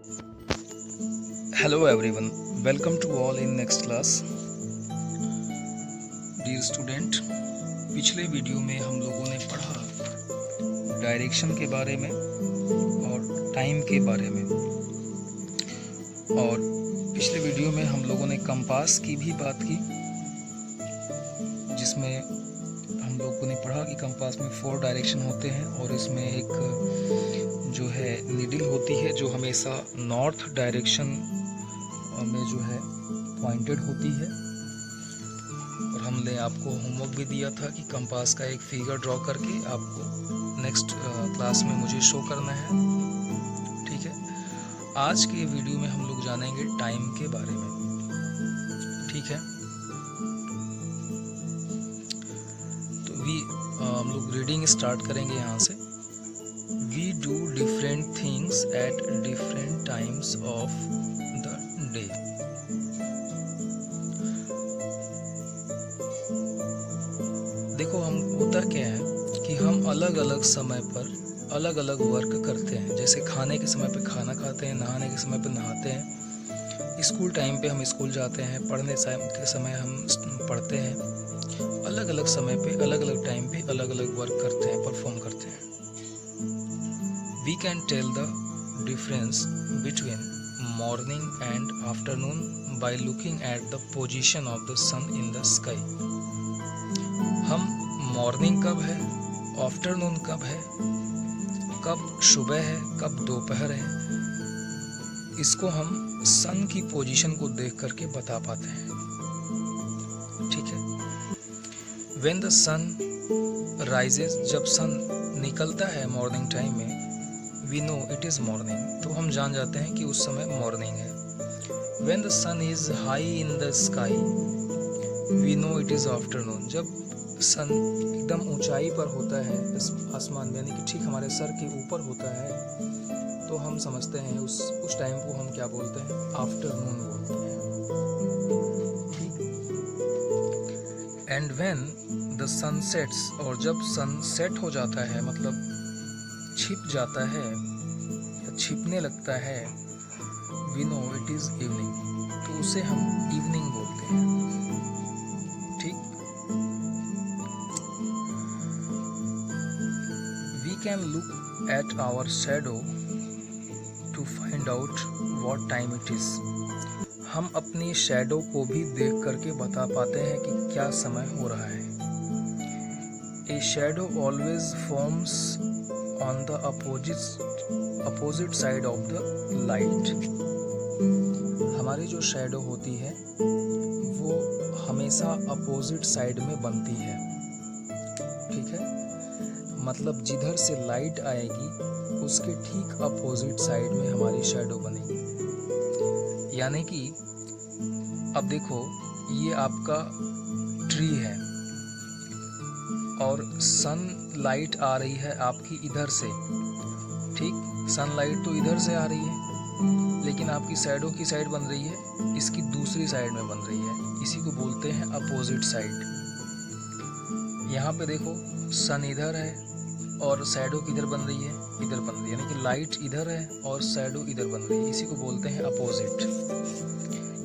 Hello everyone, welcome to all in next class. Dear student, पिछले video में हम लोगों ने पढ़ा डायरेक्शन के बारे में और टाइम के बारे में, और पिछले वीडियो में हम लोगों ने कंपास की भी बात की, जिसमें हम लोगों ने पढ़ा कि कंपास में 4 डायरेक्शन होते हैं और इसमें एक जो है नीडल होती है जो हमेशा नॉर्थ डायरेक्शन में जो है पॉइंटेड होती है। और हमने आपको होमवर्क भी दिया था कि कंपास का एक फिगर ड्रॉ करके आपको नेक्स्ट क्लास में मुझे शो करना है। ठीक है, आज के वीडियो में हम लोग जानेंगे टाइम के बारे में। ठीक है, तो हम लोग रीडिंग स्टार्ट करेंगे यहाँ से। We do different things at different times of the day. देखो, हम होता क्या है कि हम अलग अलग समय पर अलग अलग वर्क करते हैं। जैसे खाने के समय पे खाना खाते हैं, नहाने के समय पे नहाते हैं, स्कूल टाइम पे हम स्कूल जाते हैं, पढ़ने के समय हम पढ़ते हैं। अलग अलग समय पे अलग अलग टाइम पे अलग अलग वर्क करते हैं, परफॉर्म करते हैं। We can tell the difference between morning and afternoon by looking at the position of the sun in the sky. हम मॉर्निंग कब है, आफ्टरनून कब है, कब सुबह है, कब दोपहर है, इसको हम सन की पोजीशन को देख करके बता पाते हैं। ठीक है, When the sun rises, जब सन निकलता है मॉर्निंग टाइम में, we know it is morning, तो हम जान जाते हैं कि उस समय मॉर्निंग है। When the sun is high in the sky, we know it is afternoon, जब सन एकदम ऊंचाई पर होता है आसमान में, यानी कि ठीक हमारे सर के ऊपर होता है, तो हम समझते हैं उस टाइम को हम क्या बोलते हैं, आफ्टरनून बोलते हैं। And when the sun sets, और जब सन सेट हो जाता है, मतलब छिप जाता है या छिपने लगता है, we know it is evening, तो उसे हम इवनिंग बोलते हैं। ठीक, we can look at our shadow to find out what time it is. हम अपनी शैडो को भी देख करके बता पाते हैं कि क्या समय हो रहा है। A shadow always forms on the opposite side of the light. हमारी जो शैडो होती है वो हमेशा अपोजिट साइड में बनती है। ठीक है, मतलब जिधर से लाइट आएगी उसके ठीक अपोजिट साइड में हमारी शैडो बनेगी। यानी कि अब देखो, ये आपका ट्री है और सन लाइट आ रही है आपकी इधर से। ठीक, सनलाइट तो इधर से आ रही है, लेकिन आपकी शैडो की साइड बन रही है इसकी दूसरी साइड में बन रही है। इसी को बोलते हैं अपोजिट साइड। यहाँ पे देखो, सन इधर है और शैडो किधर बन रही है, इधर बन रही है, यानी कि लाइट इधर है और शैडो इधर बन रही है। इसी को बोलते हैं अपोजिट।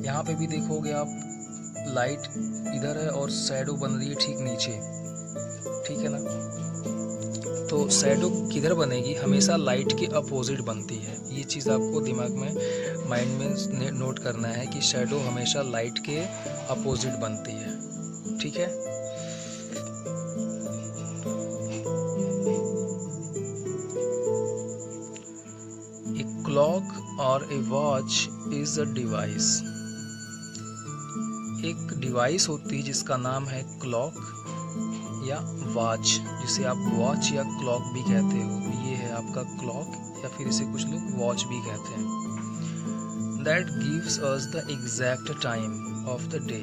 यहाँ पे भी देखोगे आप, लाइट इधर है और शैडो बन रही है ठीक नीचे। ठीक है ना, तो शैडो किधर बनेगी, हमेशा लाइट के अपोजिट बनती है। ये चीज़ आपको दिमाग में, माइंड में नोट करना है कि शैडो हमेशा लाइट के अपोजिट बनती है। ठीक है, ए क्लॉक और ए वॉच इज अ डिवाइस। एक डिवाइस होती है जिसका नाम है क्लॉक या वॉच, जिसे आप वॉच या क्लॉक भी कहते हो। ये है आपका क्लॉक, या फिर इसे कुछ लोग वॉच भी कहते हैं। That gives us the exact time of the day.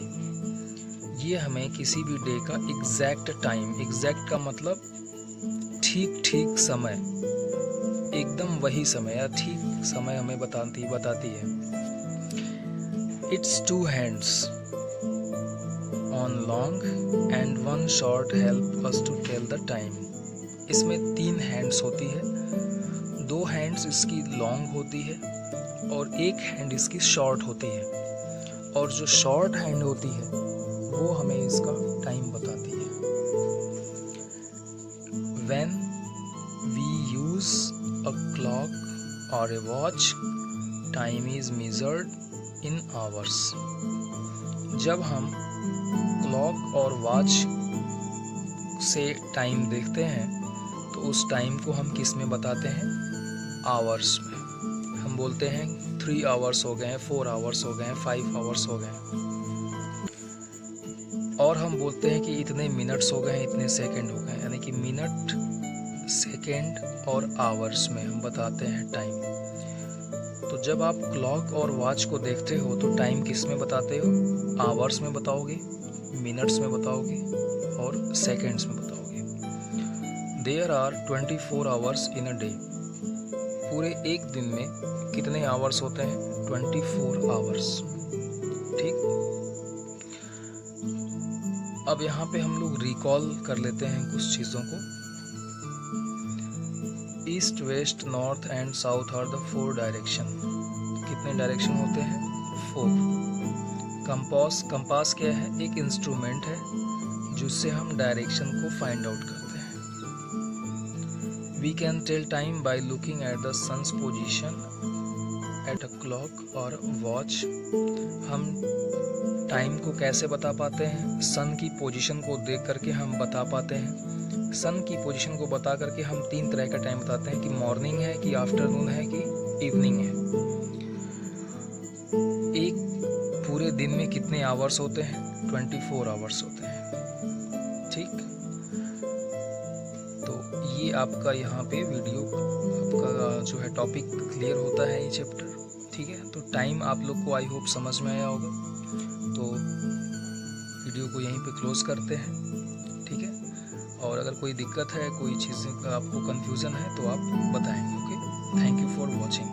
ये हमें किसी भी डे का एग्जैक्ट टाइम, एग्जैक्ट का मतलब ठीक ठीक समय, एकदम वही समय या ठीक समय हमें बताती है। It's 2 hands on long and 1 short help us to tell the time. इसमें 3 हैंड्स होती है, 2 हैंड्स इसकी लॉन्ग होती है और एक हैंड इसकी शॉर्ट होती है, और जो शॉर्ट हैंड होती है वो हमें इसका टाइम बताती है। When we use a clock or a watch, time is measured in hours. जब हम क्लॉक और वॉच से टाइम देखते हैं तो उस टाइम को हम किस में बताते हैं? आवर्स में। हम बोलते हैं 3 आवर्स हो गए, 4 आवर्स हो गए, 5 आवर्स हो गए, और हम बोलते हैं कि इतने मिनट्स हो गए, इतने सेकंड हो गए, यानी कि मिनट, सेकंड और आवर्स में हम बताते हैं टाइम। तो जब आप क्लॉक और वॉच को देखते हो तो टाइम किस में बताते हो? आवर्स में बताओगे, मिनट्स में बताओगे और सेकंड्स में बताओगे। There are 24 hours in a day. पूरे एक दिन में कितने आवर्स होते हैं? 24 आवर्स। ठीक। अब यहाँ पे हम लोग रिकॉल कर लेते हैं कुछ चीज़ों को। East, west, north and south are the 4 direction. कितने डायरेक्शन होते हैं? 4। कंपास क्या है? एक इंस्ट्रूमेंट है जिससे हम डायरेक्शन को फाइंड आउट करते हैं। We can tell time by looking at the sun's position at a clock और वॉच। हम टाइम को कैसे बता पाते हैं? सन की पोजीशन को देख करके हम बता पाते हैं। सन की पोजीशन को बता करके हम 3 तरह का टाइम बताते हैं कि मॉर्निंग है, कि आफ्टरनून है, कि इवनिंग है। एक पूरे दिन में कितने आवर्स होते हैं? 24 आवर्स होते हैं। ठीक। तो ये आपका यहाँ पे वीडियो, आपका जो है टॉपिक क्लियर होता है ये चैप्टर। ठीक है। तो टाइम आप लोग को आई होप समझ में आया होगा। तो वीडियो को यहीं पे क्लोज करते हैं। ठीक है। और अगर कोई दिक्कत है, कोई चीज़ का आपको कन्फ्यूज़न है तो आप बताएंगे। Okay. Thank you for watching.